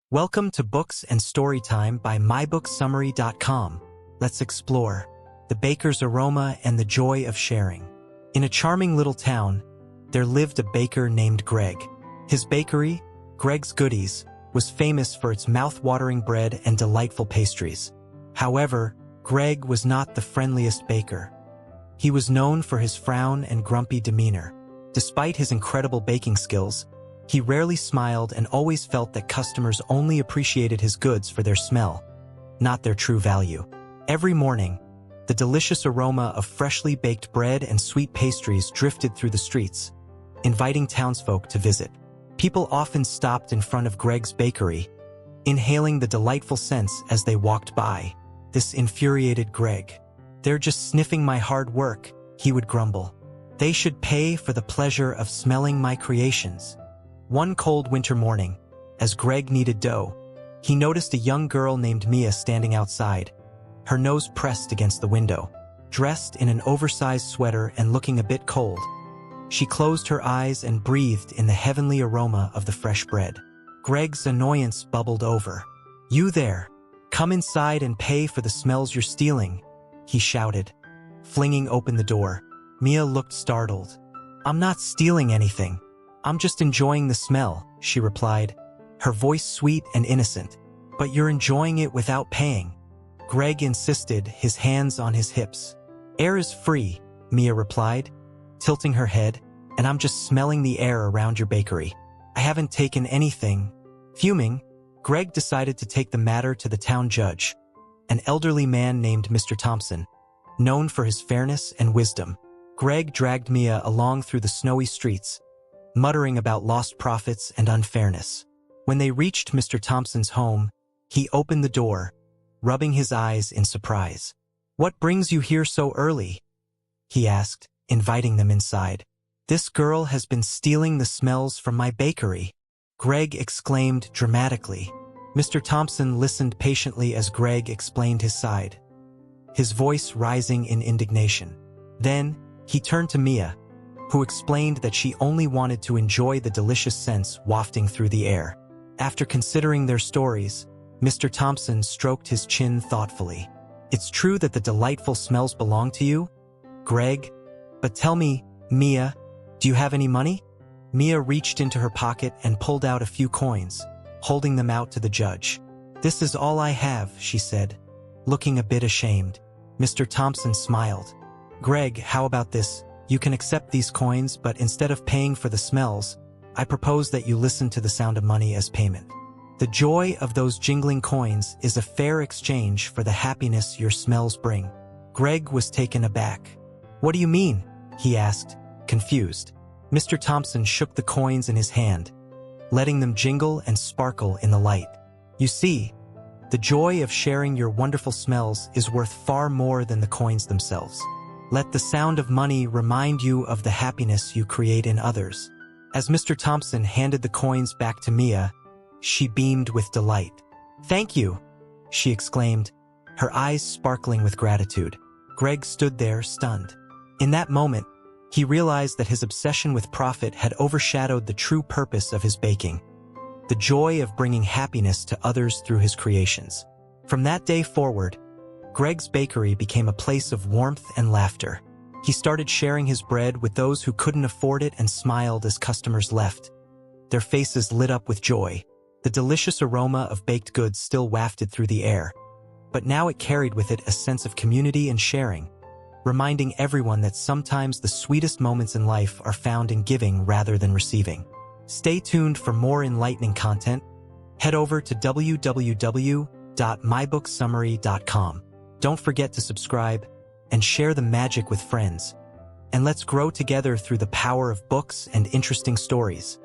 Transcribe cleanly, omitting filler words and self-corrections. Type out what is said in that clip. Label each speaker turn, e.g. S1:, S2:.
S1: Welcome to Books and Storytime by MyBookSummary.com. Let's explore the baker's aroma and the joy of sharing. In a charming little town, there lived a baker named Greg. His bakery, Greg's Goodies, was famous for its mouth-watering bread and delightful pastries. However, Greg was not the friendliest baker. He was known for his frown and grumpy demeanor. Despite his incredible baking skills, he rarely smiled and always felt that customers only appreciated his goods for their smell, not their true value. Every morning, the delicious aroma of freshly baked bread and sweet pastries drifted through the streets, inviting townsfolk to visit. People often stopped in front of Greg's bakery, inhaling the delightful scents as they walked by. This infuriated Greg. "They're just sniffing my hard work," he would grumble. "They should pay for the pleasure of smelling my creations." One cold winter morning, as Greg kneaded dough, he noticed a young girl named Mia standing outside, her nose pressed against the window. Dressed in an oversized sweater and looking a bit cold, she closed her eyes and breathed in the heavenly aroma of the fresh bread. Greg's annoyance bubbled over. "You there! Come inside and pay for the smells you're stealing," he shouted, flinging open the door. Mia looked startled. "I'm not stealing anything. I'm just enjoying the smell," she replied, her voice sweet and innocent. "But you're enjoying it without paying," Greg insisted, his hands on his hips. "Air is free," Mia replied, tilting her head, "and I'm just smelling the air around your bakery. I haven't taken anything." Fuming, Greg decided to take the matter to the town judge, an elderly man named Mr. Thompson, known for his fairness and wisdom. Greg dragged Mia along through the snowy streets, muttering about lost profits and unfairness. When they reached Mr. Thompson's home, he opened the door, rubbing his eyes in surprise. "What brings you here so early?" he asked, inviting them inside. "This girl has been stealing the smells from my bakery," Greg exclaimed dramatically. Mr. Thompson listened patiently as Greg explained his side, his voice rising in indignation. Then, he turned to Mia, who explained that she only wanted to enjoy the delicious scents wafting through the air. After considering their stories, Mr. Thompson stroked his chin thoughtfully. "It's true that the delightful smells belong to you, Greg, but tell me, Mia, do you have any money?" Mia reached into her pocket and pulled out a few coins, holding them out to the judge. "This is all I have," she said, looking a bit ashamed. Mr. Thompson smiled. "Greg, how about this? You can accept these coins, but instead of paying for the smells, I propose that you listen to the sound of money as payment. The joy of those jingling coins is a fair exchange for the happiness your smells bring." Greg was taken aback. "What do you mean?" he asked, confused. Mr. Thompson shook the coins in his hand, letting them jingle and sparkle in the light. "You see, the joy of sharing your wonderful smells is worth far more than the coins themselves. Let the sound of money remind you of the happiness you create in others." As Mr. Thompson handed the coins back to Mia, she beamed with delight. "Thank you," she exclaimed, her eyes sparkling with gratitude. Greg stood there, stunned. In that moment, he realized that his obsession with profit had overshadowed the true purpose of his baking, the joy of bringing happiness to others through his creations. From that day forward, Greg's bakery became a place of warmth and laughter. He started sharing his bread with those who couldn't afford it and smiled as customers left, their faces lit up with joy. The delicious aroma of baked goods still wafted through the air, but now it carried with it a sense of community and sharing, reminding everyone that sometimes the sweetest moments in life are found in giving rather than receiving. Stay tuned for more enlightening content. Head over to www.mybooksummary.com. Don't forget to subscribe and share the magic with friends. And let's grow together through the power of books and interesting stories.